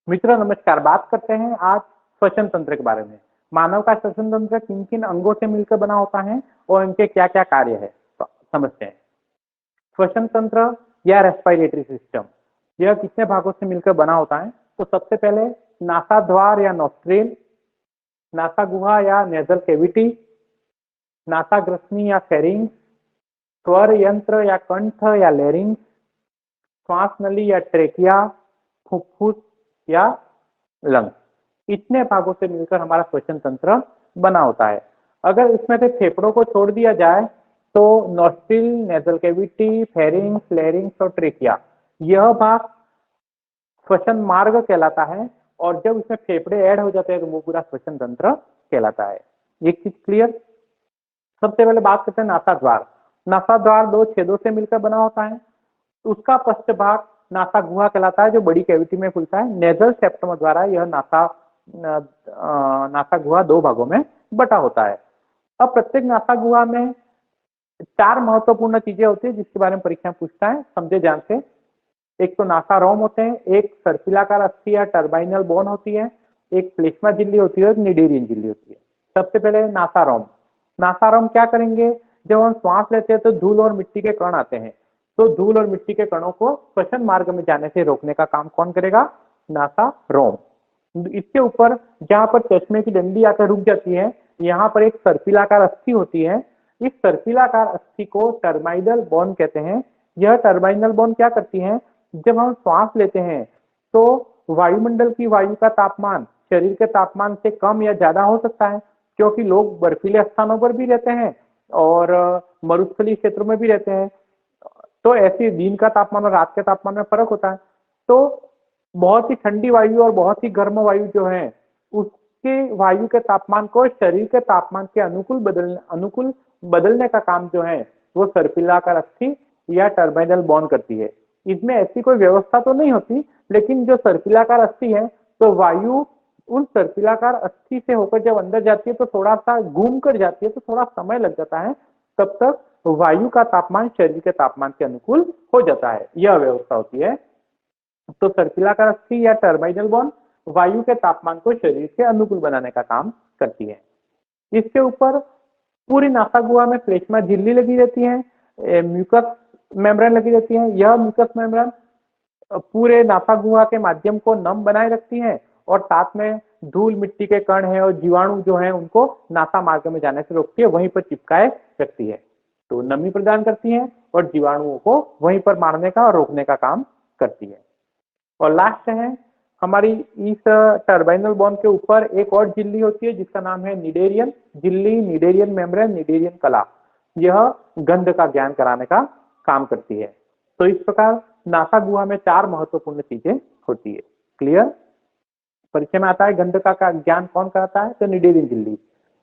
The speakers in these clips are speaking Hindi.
मित्रों नमस्कार। बात करते हैं आज श्वसन तंत्र के बारे में। मानव का श्वसन तंत्र किन किन अंगों से मिलकर बना होता है और इनके क्या क्या कार्य है, तो समझते हैं। श्वसन तंत्र या रेस्पिरेटरी सिस्टम यह कितने भागों से मिलकर बना होता है? तो सबसे पहले नासाद्वार या नॉस्ट्रिल, नासा गुहा या नेजल कैविटी, नासाग्रसनी या फेरिंग्स, स्वर यंत्र या कंठ या लैरिंग्स, श्वास नली या ट्रेकिया, फुफ्फुस या लंग्स। इतने भागों से मिलकर हमारा श्वसन तंत्र बना होता है। अगर इसमें से फेफड़ों को छोड़ दिया जाए तो नॉस्ट्रिल, नेजल कैविटी, फेरिंग्स, लैरिंग्स और ट्रेकिया यह भाग श्वसन मार्ग कहलाता है, और जब इसमें फेफड़े ऐड हो जाते हैं तो वो पूरा श्वसन तंत्र कहलाता है। एक चीज क्लियर। सबसे पहले बात करते हैं नासाद्वार। नासाद्वार दो छेदों से मिलकर बना होता है। उसका पश्च भाग नासा गुहा कहलाता है, जो बड़ी कैविटी में खुलता है। नेजल सेप्टम द्वारा यह नासा गुहा दो भागों में बटा होता है। अब प्रत्येक नासा गुहा में चार महत्वपूर्ण चीजें होती है जिसके बारे में परीक्षा में पूछता है, समझे ध्यान से। एक तो नासा रोम होते हैं, एक सर्पिलाकार अस्थि या टर्बाइनल बोन होती है, एक प्लेस्मा झिल्ली होती है, एक निडेरियन झिल्ली होती है। सबसे पहले नासा रोम। नासा रोम क्या करेंगे? जब हम श्वास लेते हैं तो धूल और मिट्टी के कण आते हैं, तो धूल और मिट्टी के कणों को श्वसन मार्ग में जाने से रोकने का काम कौन करेगा? नासा रोम। इसके ऊपर जहां पर चश्मे की डंडी आकर रुक जाती है, यहाँ पर एक सर्पिलाकार अस्थि होती है। इस सर्पिलाकार अस्थि को टर्माइडल बोन कहते हैं। यह टर्बाइनल बोन क्या करती है? जब हम श्वास लेते हैं तो वायुमंडल की वायु का तापमान शरीर के तापमान से कम या ज्यादा हो सकता है, क्योंकि लोग बर्फीले स्थानों पर भी रहते हैं और मरुस्थलीय क्षेत्रों में भी रहते हैं, तो ऐसे दिन का तापमान और रात के तापमान में फर्क होता है। तो बहुत ही ठंडी वायु और बहुत ही गर्म वायु जो है, उसके वायु के तापमान को शरीर के तापमान के अनुकूल बदलने का काम जो है वो सर्पिलाकार अस्थि या टर्बाइनल बोन करती है। इसमें ऐसी कोई व्यवस्था तो नहीं होती, लेकिन जो सर्पिलाकार अस्थि है तो वायु उन सर्पिलाकार अस्थि से होकर जब अंदर जाती है तो थोड़ा सा घूम कर जाती है, तो थोड़ा समय लग जाता है। तब तक वायु का तापमान शरीर के तापमान के अनुकूल हो जाता है, यह व्यवस्था होती है। तो सर्पिलाकार अस्थि या टर्बाइनल बोन वायु के तापमान को शरीर के अनुकूल बनाने का काम करती है। इसके ऊपर पूरी नासा गुहा में प्लेस्मा झिल्ली लगी रहती है, म्यूकस मेम्ब्रेन लगी रहती है। यह म्यूकस मेम्ब्रेन पूरे नासा गुहा के माध्यम को नम बनाए रखती है, और साथ में धूल मिट्टी के कण है और जीवाणु जो है उनको नासा मार्ग में जाने से रोकती है, वहीं पर चिपकाए रखती है। तो नमी प्रदान करती है और जीवाणुओं को वहीं पर मारने का और रोकने का काम करती है। और लास्ट है हमारी इस टर्बाइनल बोन के ऊपर एक और झिल्ली होती है जिसका नाम है निडेरियन झिल्ली, निडेरियन मेम्ब्रेन, निडेरियन कला। यह गंध का ज्ञान कराने का काम करती है। तो इस प्रकार नासा गुहा में चार महत्वपूर्ण चीजें होती है। क्लियर। परिचय में आता है गंध का ज्ञान कौन कराता है? तो निडेरियन झिल्ली।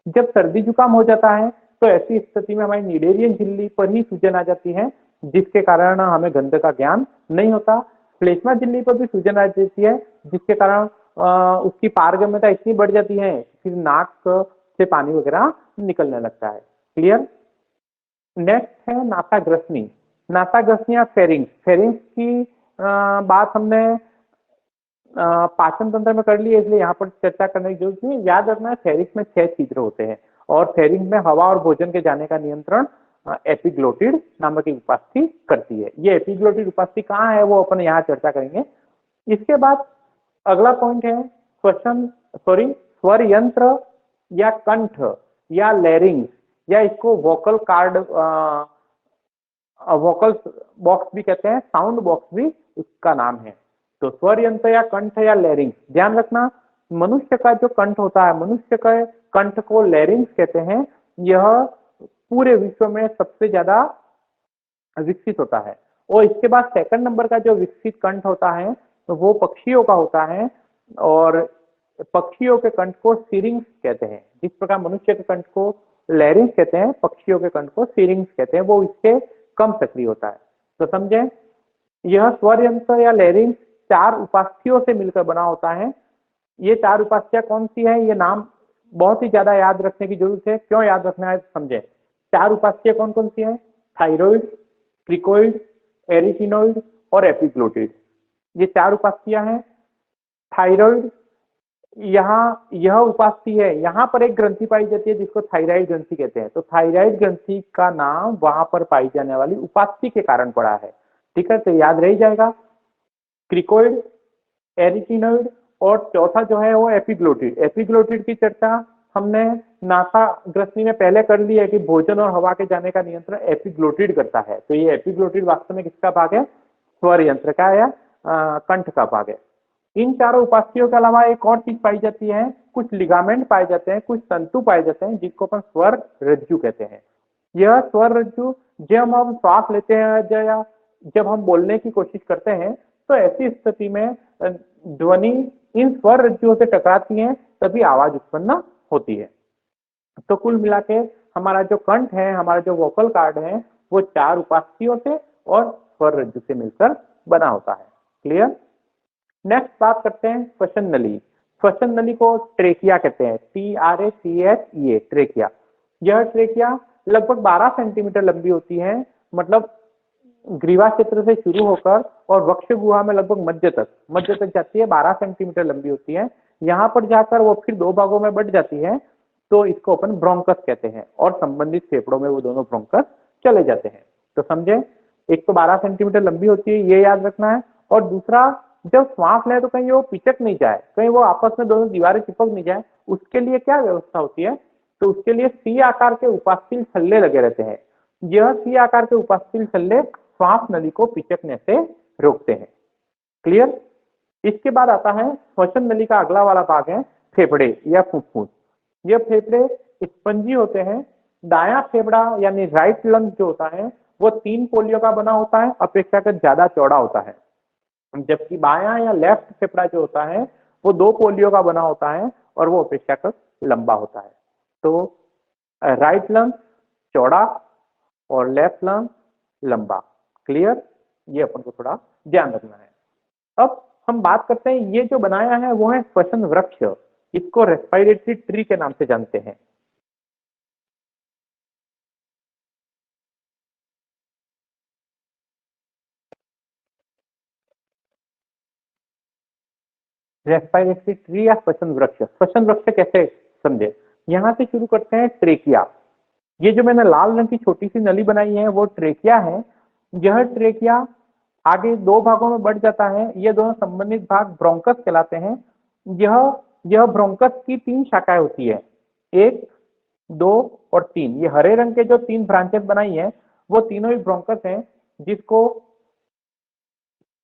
जब सर्दी जुकाम हो जाता है तो ऐसी स्थिति में हमारी निडेरियन झिल्ली पर ही सूजन आ जाती है, जिसके कारण हमें गंध का ज्ञान नहीं होता। प्लेस्मा झिल्ली पर भी सूजन आ जाती है, जिसके कारण उसकी पारगम्यता इतनी बढ़ जाती है फिर नाक से पानी वगैरह निकलने लगता है। क्लियर। नेक्स्ट है नासाग्रसनी। नासाग्रसनी या फेरिंग्स। फेरिंग्स की बात हमने पाचन तंत्र में कर ली है, इसलिए यहाँ पर चर्चा करने की जरूरत नहीं है। याद रखना है फेरिंग्स में 6 छिद्र होते हैं, और फेरिंग्स में हवा और भोजन के जाने का नियंत्रण एपिग्लोटिड नामक एक उपास्थि करती है। ये एपिग्लोटिड उपास्थि कहाँ है वो अपन यहाँ चर्चा करेंगे। इसके बाद अगला पॉइंट है स्वर यंत्र या कंठ या लैरिंग्स, या इसको वोकल कार्ड वोकल बॉक्स भी कहते हैं, साउंड बॉक्स भी इसका नाम है। तो स्वर यंत्र या कंठ या लैरिंग्स, ध्यान रखना मनुष्य का जो कंठ होता है, मनुष्य के कंठ को लैरिंग्स कहते हैं। यह पूरे विश्व में सबसे ज्यादा विकसित होता है, और इसके बाद सेकंड नंबर का जो विकसित कंठ होता है तो वो पक्षियों का होता है, और पक्षियों के कंठ को सिरिंग्स कहते हैं। जिस प्रकार मनुष्य के कंठ को लैरिंग्स कहते हैं, पक्षियों के कंठ को सिरिंग्स कहते हैं, वो इससे कम सक्रिय होता है। तो समझे, यह स्वर यंत्र या लैरिंग्स 4 उपास्थियों से मिलकर बना होता है। ये 4 उपास्थियां कौन सी है? ये नाम बहुत ही ज्यादा याद रखने की जरूरत है। क्यों याद रखना है समझे। 4 उपास्थियां कौन कौन सी है? थायराइड, क्रिकोइड, एरिटिनोइड और एपिग्लोटिड। ये 4 उपास्थियां हैं। थायराइड, यहाँ यह उपास्थि है, यहाँ पर एक ग्रंथि पाई जाती है जिसको थायराइड ग्रंथि कहते हैं। तो थायराइड ग्रंथि का नाम वहां पर पाई जाने वाली उपास्थि के कारण पड़ा है। ठीक है, तो याद रह जाएगा क्रिकोइड, एरिटिनोइड और चौथा जो है वो एपिग्लोटिड। एपिग्लोटिड की चर्चा हमने नासा ग्रंथि में पहले कर ली है कि भोजन और हवा के जाने का नियंत्रण एपिग्लोटिड करता है। तो ये एपिग्लोटिड वास्तव में किसका भाग है? स्वर यंत्र का या कंठ का भाग है। इन चारों उपास्थियों के अलावा एक और चीज पाई जाती है, कुछ लिगामेंट पाए जाते हैं, कुछ तंतु पाए जाते हैं जिसको अपन स्वर रज्जु कहते हैं। यह स्वर रज्जु जब हम श्वास लेते हैं या जब हम बोलने की कोशिश करते हैं तो ऐसी स्थिति में ध्वनि इन स्वर रज्जुओं से टकराती है, तभी आवाज उत्पन्न होती है। तो कुल मिला के हमारा जो कंठ है, हमारा जो वोकल कार्ड है, वो चार उपास्थियों से और स्वर रज्जु से मिलकर बना होता है। क्लियर? नेक्स्ट बात करते हैं श्वसन नली। श्वसन नली को ट्रेकिया कहते हैं, TRACHEA, ट्रेकिया। यह ट्रेकिया लगभग 12 सेंटीमीटर लंबी होती है, मतलब ग्रीवा क्षेत्र से शुरू होकर और वक्ष गुहा में लगभग मध्य तक जाती है। 12 सेंटीमीटर लंबी होती है। यहाँ पर जाकर वो फिर दो भागों में बढ़ जाती है, तो इसको अपन ब्रोंकस कहते हैं और संबंधित फेफड़ों में वो दोनों ब्रोंकस चले जाते हैं। तो समझे, एक तो 12 सेंटीमीटर लंबी होती है, ये याद रखना है। और दूसरा, जब श्वास ले तो कहीं वो पिचक नहीं जाए, कहीं वो आपस में दोनों दीवारें चिपक नहीं जाए, उसके लिए क्या व्यवस्था होती है? तो उसके लिए सी आकार के उपास्थील छल्ले लगे रहते हैं। यह सी आकार के उपास्थील छल्ले श्वास नली को पिचकने से रोकते हैं। क्लियर? इसके बाद आता है श्वसन नली का अगला वाला भाग है फेफड़े या फुफ्फुस। यह फेफड़े स्पंजी होते हैं। दायां फेफड़ा यानी राइट लंग जो होता है वो 3 पोलियो का बना होता है, अपेक्षाकृत ज्यादा चौड़ा होता है, जबकि बायां या लेफ्ट फेफड़ा जो होता है वो 2 पोलियो का बना होता है और वो अपेक्षाकृत लंबा होता है। तो राइट लंग चौड़ा और लेफ्ट लंग लंबा। क्लियर? ये अपन को थोड़ा ध्यान रखना है। अब हम बात करते हैं, ये जो बनाया है वो है श्वसन वृक्ष। इसको रेस्पिरेटरी ट्री के नाम से जानते हैं। रेस्पिरेटरी ट्री या श्वसन वृक्ष। श्वसन वृक्ष कैसे समझे? यहां से शुरू करते हैं ट्रेकिया। ये जो मैंने लाल रंग की छोटी सी नली बनाई है वो ट्रेकिया है। यह ट्रेकिया आगे 2 भागों में बढ़ जाता है। ये दोनों संबंधित भाग ब्रोंकस कहलाते हैं। यह ब्रोंकस की 3 शाखाएं होती है, 1, 2 और 3। ये हरे रंग के जो 3 ब्रांचेस बनाई है वो तीनों ही ब्रोंकस हैं, जिसको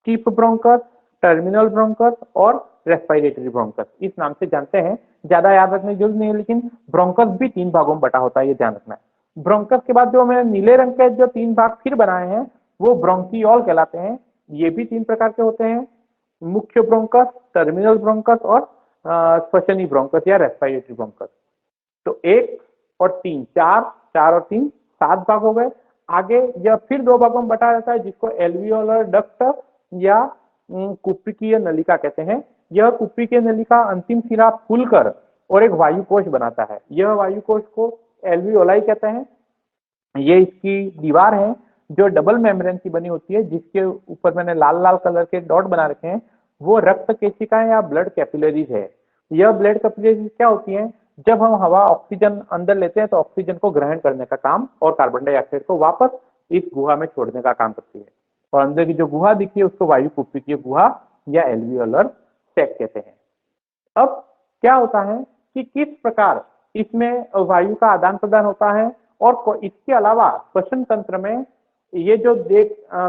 चीफ ब्रोंकस, टर्मिनल ब्रोंकस और रेस्पिरेटरी ब्रोंकस इस नाम से जानते हैं। ज्यादा याद रखने की जरूरत नहीं है, लेकिन ब्रोंकस भी 3 भागों में बटा होता है, ये ध्यान रखना है। ब्रोंकस के बाद जो मैंने नीले रंग के जो 3 भाग फिर बनाए हैं वो ब्रोंकियोल कहलाते हैं। ये भी 3 प्रकार के होते हैं, मुख्य ब्रोंकस, टर्मिनल ब्रोंकस और श्वसनी ब्रोंकस या रेस्पिरेटरी ब्रोंकस। तो 1 और 3, 4 और 3 7 भाग हो गए। आगे यह फिर 2 भागों में बटा रहता है, जिसको एल्वियोलर डक्ट या कुप्पिकीय नलिका कहते हैं। यह कुप्पिकीय नलिका अंतिम सिरा फूलकर और एक वायुकोश बनाता है। यह वायुकोश को एल्वियोलाई कहते हैं। ये इसकी दीवार है जो डबल मेम्ब्रेन की बनी होती है, जिसके ऊपर मैंने लाल लाल कलर के डॉट बना रखे हैं, वो रक्त केशिकाएं या ब्लड कैपिलरीज है। यह ब्लड कैपिलरीज क्या होती हैं? जब हम हवा ऑक्सीजन अंदर लेते हैं तो ऑक्सीजन को ग्रहण करने का काम और कार्बन डाइऑक्साइड को वापस इस गुहा में छोड़ने का काम करती है। और अंदर की जो गुहा दिखती है उसको वायु कुप्पिकीय गुहा या एल्वियोलर सैक कहते हैं। अब क्या होता है कि किस प्रकार इसमें वायु का आदान प्रदान होता है, और इसके अलावा श्वसन तंत्र में ये जो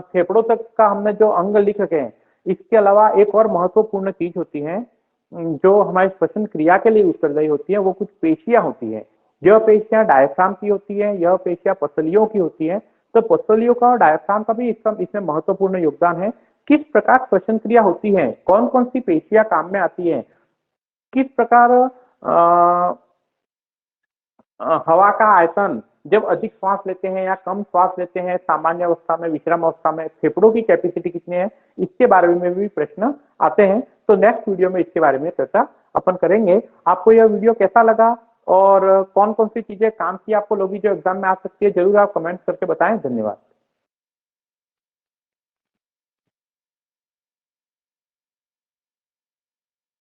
फेफड़ों तक का हमने जो अंग लिख रखे हैं, इसके अलावा एक और महत्वपूर्ण चीज होती है जो हमारी श्वसन क्रिया के लिए उत्तरदायी होती है, वो कुछ पेशियां होती है। यह पेशियां डायफ्राम की होती है, यह पेशियां पसलियों की होती है। तो पसलियों का और डायफ्राम का भी इसमें महत्वपूर्ण योगदान है। किस प्रकार श्वसन क्रिया होती है, कौन कौन सी पेशियां काम में आती है, किस प्रकार हवा का आयतन जब अधिक श्वास लेते हैं या कम श्वास लेते हैं, सामान्य अवस्था में, विश्राम अवस्था में फेफड़ों की कैपेसिटी कितनी है, इसके बारे में भी प्रश्न आते हैं। तो नेक्स्ट वीडियो में इसके बारे में चर्चा अपन करेंगे। आपको यह वीडियो कैसा लगा और कौन कौन सी चीजें काम की आपको लोगी जो एग्जाम में आ सकती है, जरूर आप कमेंट करके बताएं। धन्यवाद।